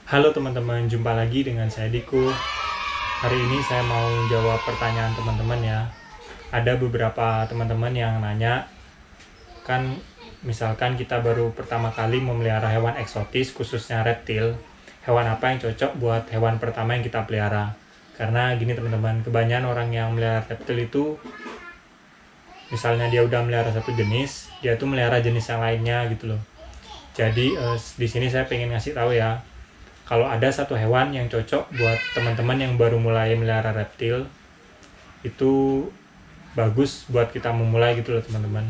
Halo teman-teman, jumpa lagi dengan saya Diko. Hari ini saya mau jawab pertanyaan teman-teman ya. Ada beberapa teman-teman yang nanya, kan misalkan kita baru pertama kali memelihara hewan eksotis, khususnya reptil, hewan apa yang cocok buat hewan pertama yang kita pelihara? Karena gini teman-teman, kebanyakan orang yang melihara reptil itu, misalnya dia udah melihara satu jenis, dia tuh melihara jenis yang lainnya gitu loh. Jadi di sini saya pengen ngasih tahu ya, kalau ada satu hewan yang cocok buat teman-teman yang baru mulai melihara reptil, itu bagus buat kita memulai gitu loh teman-teman.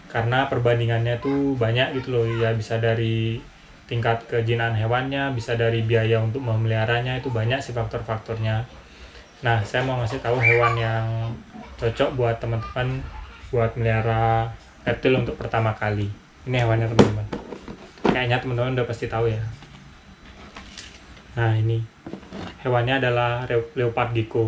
Karena perbandingannya tuh banyak gitu loh ya, bisa dari tingkat kejinaan hewannya, bisa dari biaya untuk memeliharanya, itu banyak sih faktor-faktornya. Nah, saya mau ngasih tahu hewan yang cocok buat teman-teman buat melihara reptil untuk pertama kali. Ini hewannya teman-teman. Kayaknya teman-teman udah pasti tahu ya. Nah, ini hewannya adalah leopard gecko.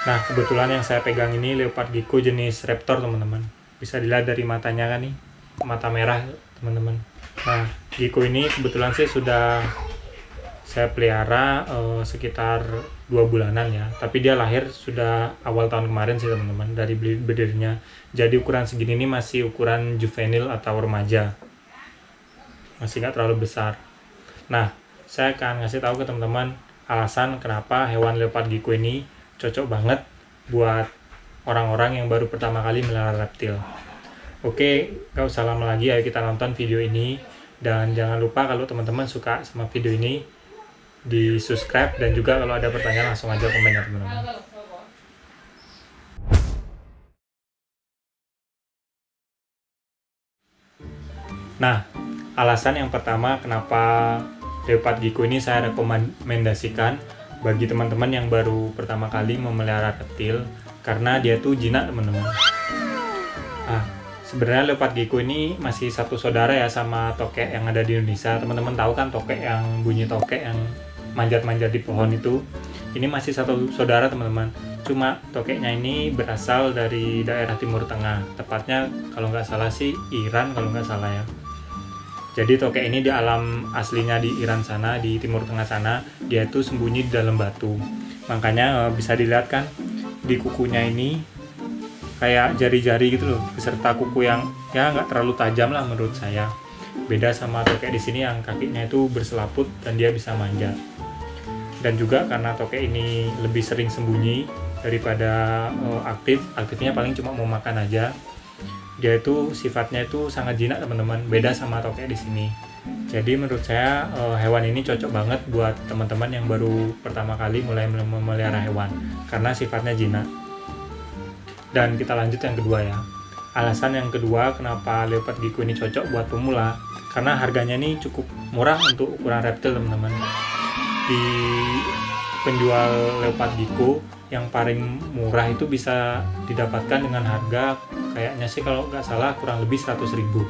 Nah, kebetulan yang saya pegang ini leopard gecko jenis raptor teman-teman. Bisa dilihat dari matanya kan nih, mata merah teman-teman. Nah, gecko ini kebetulan sih sudah saya pelihara sekitar 2 bulanan ya. Tapi dia lahir sudah awal tahun kemarin sih teman-teman, dari berdirinya. Jadi ukuran segini ini masih ukuran juvenil atau remaja. Masih nggak terlalu besar. Nah, saya akan ngasih tahu ke teman-teman alasan kenapa hewan leopard gecko ini cocok banget buat orang-orang yang baru pertama kali melihara reptil. Oke, gak usah lama lagi, ayo kita nonton video ini. Dan jangan lupa kalau teman-teman suka sama video ini, di subscribe, dan juga kalau ada pertanyaan langsung aja komen ya teman-teman. Nah, alasan yang pertama kenapa leopard gecko ini saya rekomendasikan bagi teman-teman yang baru pertama kali memelihara reptil, karena dia tuh jinak teman-teman. Nah, sebenarnya leopard gecko ini masih satu saudara ya sama tokek yang ada di Indonesia. Teman-teman tahu kan tokek yang bunyi tokek yang manjat-manjat di pohon itu? Ini masih satu saudara teman-teman. Cuma tokeknya ini berasal dari daerah Timur Tengah. Tepatnya kalau nggak salah sih Iran kalau nggak salah ya. Jadi tokek ini di alam aslinya di Iran sana, di Timur Tengah sana, dia itu sembunyi di dalam batu. Makanya bisa dilihat kan di kukunya ini kayak jari-jari gitu loh, beserta kuku yang ya nggak terlalu tajam lah menurut saya. Beda sama tokek di sini yang kakinya itu berselaput dan dia bisa manjat. Dan juga karena tokek ini lebih sering sembunyi daripada aktifnya paling cuma mau makan aja. Dia itu sifatnya itu sangat jinak teman-teman, beda sama tokek di sini. Jadi menurut saya hewan ini cocok banget buat teman-teman yang baru pertama kali mulai memelihara hewan, karena sifatnya jinak. Dan kita lanjut yang kedua ya. Alasan yang kedua kenapa leopard gecko ini cocok buat pemula, karena harganya ini cukup murah untuk ukuran reptil teman-teman. Di penjual leopard gecko yang paling murah itu bisa didapatkan dengan harga kayaknya sih kalau nggak salah kurang lebih 100.000.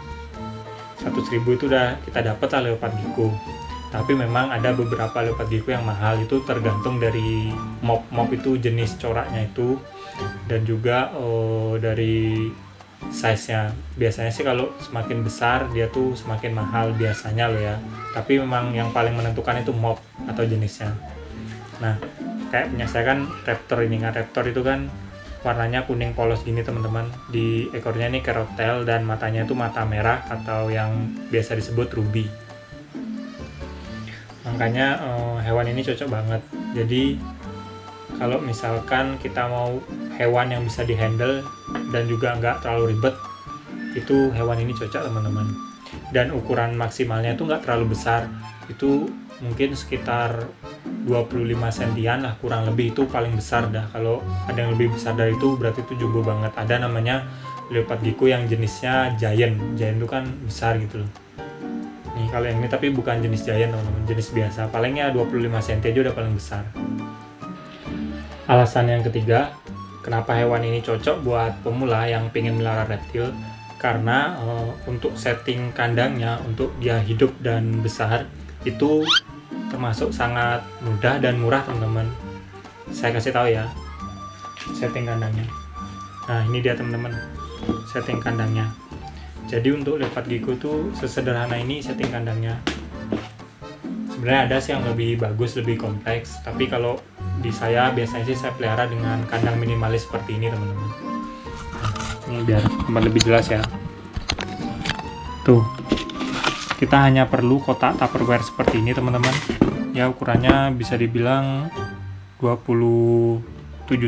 100.000 itu udah kita dapat lah leopard gecko. Tapi memang ada beberapa leopard gecko yang mahal, itu tergantung dari mop itu jenis coraknya itu, dan juga dari size-nya. Biasanya sih kalau semakin besar dia tuh semakin mahal biasanya loh ya. Tapi memang yang paling menentukan itu mop atau jenisnya. Nah, kayak punya saya kan raptor ini kan, raptor itu kan warnanya kuning polos gini teman-teman. Di ekornya ini carrot tail dan matanya itu mata merah atau yang biasa disebut ruby. Makanya hewan ini cocok banget. Jadi kalau misalkan kita mau hewan yang bisa dihandle dan juga nggak terlalu ribet, itu hewan ini cocok teman-teman. Dan ukuran maksimalnya itu nggak terlalu besar, itu mungkin sekitar 25 sentian lah kurang lebih, itu paling besar dah. Kalau ada yang lebih besar dari itu berarti itu jumbo banget. Ada namanya leopard gecko yang jenisnya giant itu kan besar gitu loh. Nih kalau yang ini tapi bukan jenis giant teman-teman, jenis biasa, palingnya 25 cm aja udah paling besar. Alasan yang ketiga kenapa hewan ini cocok buat pemula yang pengen melihara reptil, karena untuk setting kandangnya untuk dia hidup dan besar itu termasuk sangat mudah dan murah teman-teman. Saya kasih tahu ya setting kandangnya. Nah ini dia teman-teman setting kandangnya. Jadi untuk leopard gecko tuh sesederhana ini setting kandangnya. Sebenarnya ada sih yang lebih bagus, lebih kompleks, tapi kalau di saya biasanya sih saya pelihara dengan kandang minimalis seperti ini teman-teman. Ini biar lebih jelas ya. Tuh, kita hanya perlu kotak Tupperware seperti ini teman-teman. Ya ukurannya bisa dibilang 27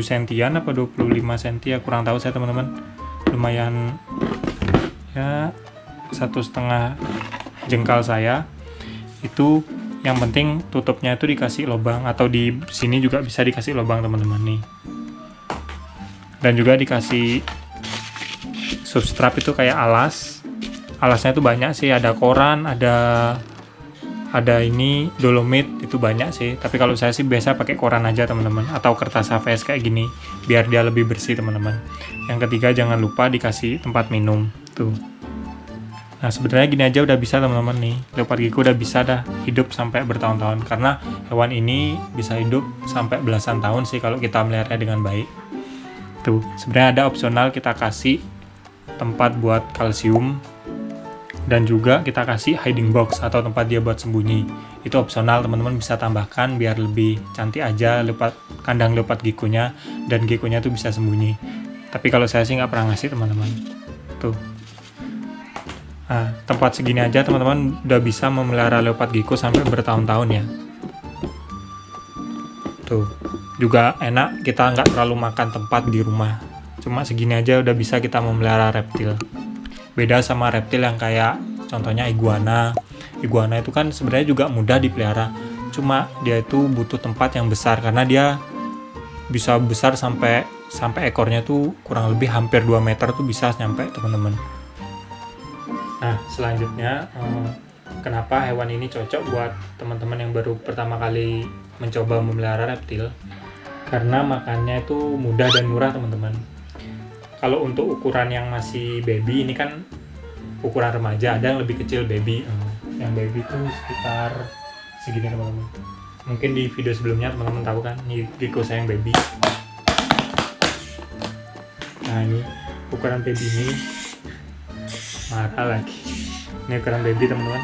sentian apa 25 senti ya, kurang tahu saya teman-teman. Lumayan ya, 1,5 jengkal saya. Itu yang penting tutupnya itu dikasih lubang, atau di sini juga bisa dikasih lubang teman-teman nih. Dan juga dikasih substrap itu kayak alas. Alasnya itu banyak sih, ada koran, ada ini dolomit, itu banyak sih. Tapi kalau saya sih biasa pakai koran aja teman-teman, atau kertas HVS kayak gini biar dia lebih bersih teman-teman. Yang ketiga jangan lupa dikasih tempat minum tuh. Nah sebenarnya gini aja udah bisa teman-teman nih, leopard gecko udah bisa dah hidup sampai bertahun-tahun, karena hewan ini bisa hidup sampai belasan tahun sih kalau kita melihatnya dengan baik. Tuh sebenarnya ada opsional, kita kasih tempat buat kalsium dan juga kita kasih hiding box atau tempat dia buat sembunyi. Itu opsional, teman-teman bisa tambahkan biar lebih cantik aja kandang leopard gecko-nya, dan gecko-nya tuh bisa sembunyi. Tapi kalau saya sih nggak pernah ngasih teman-teman. Tuh. Nah, tempat segini aja teman-teman udah bisa memelihara leopard gecko sampai bertahun-tahun ya. Tuh, juga enak, kita nggak terlalu makan tempat di rumah. Cuma segini aja udah bisa kita memelihara reptil. Beda sama reptil yang kayak contohnya iguana. Iguana itu kan sebenarnya juga mudah dipelihara. Cuma dia itu butuh tempat yang besar karena dia bisa besar sampai ekornya tuh kurang lebih hampir 2 meter tuh bisa nyampe teman-teman. Nah, selanjutnya kenapa hewan ini cocok buat teman-teman yang baru pertama kali mencoba memelihara reptil? Karena makannya itu mudah dan murah, teman-teman. Kalau untuk ukuran yang masih baby, ini kan ukuran remaja, ada yang lebih kecil baby. Yang baby itu sekitar segini, teman-teman. Mungkin di video sebelumnya teman-teman tahu kan, ini gecko saya yang baby. Nah, ini ukuran baby ini. Marah lagi. Ini ukuran baby teman-teman.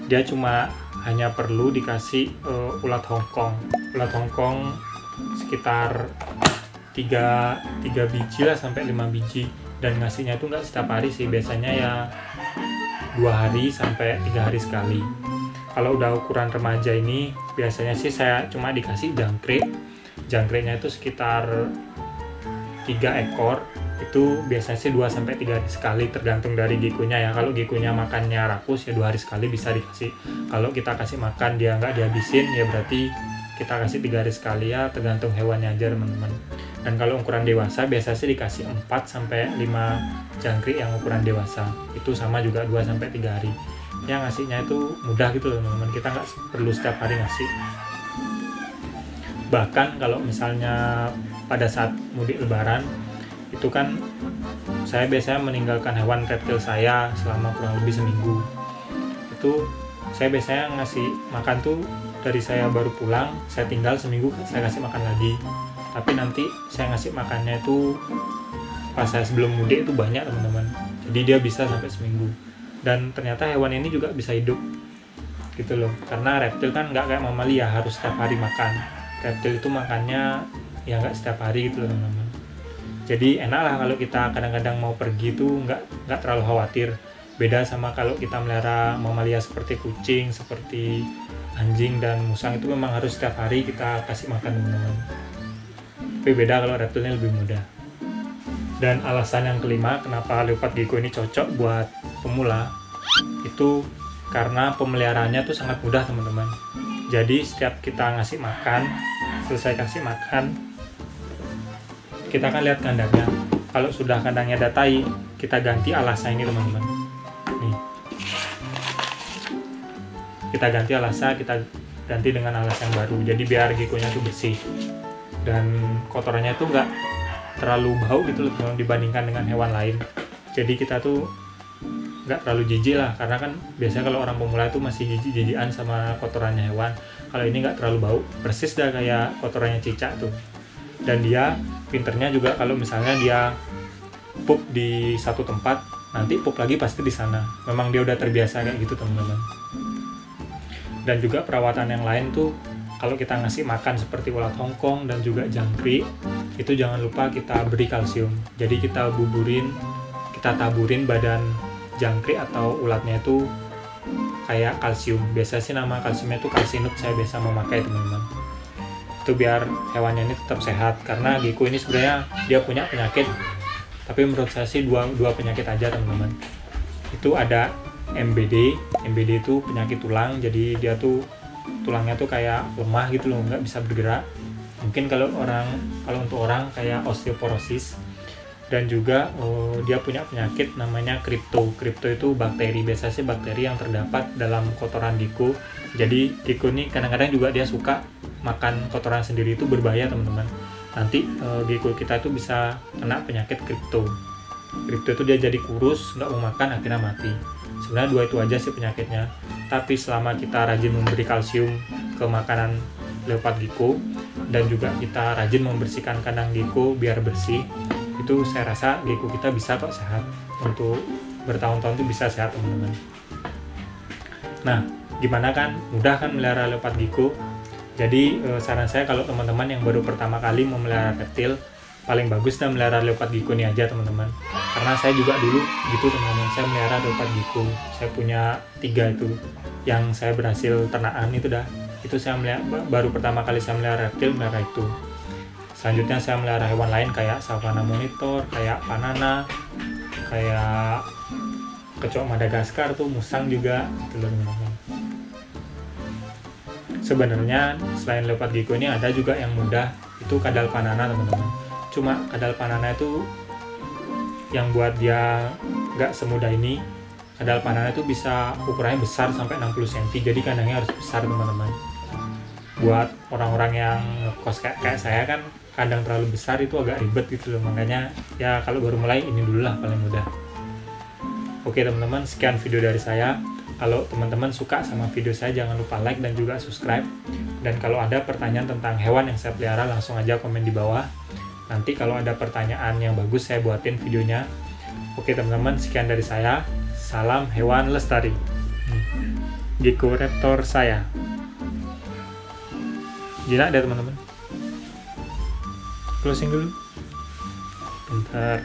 Dia cuma hanya perlu dikasih ulat Hongkong. Ulat Hongkong sekitar 3 biji lah sampai 5 biji, dan ngasihnya itu nggak setiap hari sih, biasanya ya 2 hari sampai 3 hari sekali. Kalau udah ukuran remaja ini biasanya sih saya cuma dikasih jangkrik. Jangkriknya itu sekitar 3 ekor. Itu biasanya sih 2 sampai 3 hari sekali, tergantung dari gecko-nya ya. Kalau gecko-nya makannya rakus ya 2 hari sekali bisa dikasih. Kalau kita kasih makan dia nggak dihabisin ya berarti kita kasih 3 hari sekali ya, tergantung hewannya aja teman-teman. Dan kalau ukuran dewasa biasanya sih dikasih 4 sampai 5 jangkrik yang ukuran dewasa. Itu sama juga 2 sampai 3 hari. Ya ngasihnya itu mudah gitu loh teman-teman, kita nggak perlu setiap hari ngasih. Bahkan kalau misalnya pada saat mudik lebaran itu kan saya biasanya meninggalkan hewan reptil saya selama kurang lebih seminggu. Itu saya biasanya ngasih makan tuh dari saya baru pulang, saya tinggal seminggu saya kasih makan lagi. Tapi nanti saya ngasih makannya itu pas saya sebelum mudik itu banyak teman-teman. Jadi dia bisa sampai seminggu. Dan ternyata hewan ini juga bisa hidup gitu loh. Karena reptil kan nggak kayak mamalia harus setiap hari makan. Reptil itu makannya ya nggak setiap hari gitu loh teman-teman. Jadi enak lah kalau kita kadang-kadang mau pergi tuh nggak terlalu khawatir. Beda sama kalau kita melihara mamalia seperti kucing, seperti anjing dan musang, itu memang harus setiap hari kita kasih makan teman-teman. Tapi beda kalau reptilnya lebih mudah. Dan alasan yang kelima kenapa leopard gecko ini cocok buat pemula, itu karena pemeliharaannya tuh sangat mudah teman-teman. Jadi setiap kita ngasih makan, selesai kasih makan, kita akan lihat kandangnya. Kalau sudah kandangnya ada tai, kita ganti alasnya ini teman-teman. Nih. Kita ganti alasnya, kita ganti dengan alas yang baru. Jadi biar gecko-nya tuh bersih. Dan kotorannya tuh nggak terlalu bau gitu loh teman-teman dibandingkan dengan hewan lain. Jadi kita tuh nggak terlalu jijik lah, karena kan biasanya kalau orang pemula itu masih jijik-jijikan sama kotorannya hewan. Kalau ini nggak terlalu bau, persis dah kayak kotorannya cicak tuh. Dan dia pinternya juga kalau misalnya dia pup di satu tempat, nanti pup lagi pasti di sana. Memang dia udah terbiasa kayak gitu teman-teman. Dan juga perawatan yang lain tuh kalau kita ngasih makan seperti ulat hongkong dan juga jangkrik, itu jangan lupa kita beri kalsium. Jadi kita taburin badan jangkrik atau ulatnya itu kayak kalsium. Biasa sih nama kalsiumnya itu kalsinut, saya biasa memakai teman-teman. Itu biar hewannya ini tetap sehat, karena Gecko ini sebenarnya dia punya penyakit, tapi menurut saya sih dua penyakit aja teman-teman. Itu ada MBD itu penyakit tulang, jadi dia tuh tulangnya tuh kayak lemah gitu loh, nggak bisa bergerak. Mungkin kalau untuk orang kayak osteoporosis. Dan juga dia punya penyakit namanya kripto itu bakteri, biasanya sih bakteri yang terdapat dalam kotoran Gecko. Jadi Gecko ini kadang-kadang juga dia suka makan kotoran sendiri, itu berbahaya teman-teman. Nanti Gecko kita itu bisa kena penyakit kripto itu dia jadi kurus, nggak mau makan, akhirnya mati. Sebenarnya dua itu aja sih penyakitnya, tapi selama kita rajin memberi kalsium ke makanan leopard Gecko dan juga kita rajin membersihkan kandang Gecko biar bersih, itu saya rasa Gecko kita bisa kok sehat, untuk bertahun-tahun itu bisa sehat teman-teman. Nah, gimana kan? Mudah kan melihara leopard Gecko? Jadi saran saya kalau teman-teman yang baru pertama kali memelihara reptil, paling bagus dan melihara leopard Gecko ini aja teman-teman. Karena saya juga dulu gitu teman-teman, saya melihara leopard Gecko. Saya punya 3 itu, yang saya berhasil ternakan itu saya baru pertama kali saya melihara reptil, melihara itu. Selanjutnya saya melihara hewan lain kayak savana monitor, kayak panana, kayak kecoak Madagaskar tuh, musang juga gitu loh teman-teman. Sebenarnya selain leopard Gecko ini ada juga yang mudah, itu kadal panana teman-teman. Cuma kadal panana itu yang buat dia nggak semudah ini, kadal panana itu bisa ukurannya besar sampai 60 cm, jadi kandangnya harus besar teman-teman. Buat orang-orang yang ngekos kayak saya kan, kandang terlalu besar itu agak ribet gitu loh, makanya ya kalau baru mulai ini dulu lah paling mudah. Oke teman-teman, sekian video dari saya. Kalau teman-teman suka sama video saya, jangan lupa like dan juga subscribe. Dan kalau ada pertanyaan tentang hewan yang saya pelihara, langsung aja komen di bawah. Nanti kalau ada pertanyaan yang bagus, saya buatin videonya. Oke teman-teman, sekian dari saya. Salam hewan lestari. Gecko Raptor saya. Gila deh teman-teman. Closing dulu. Bentar.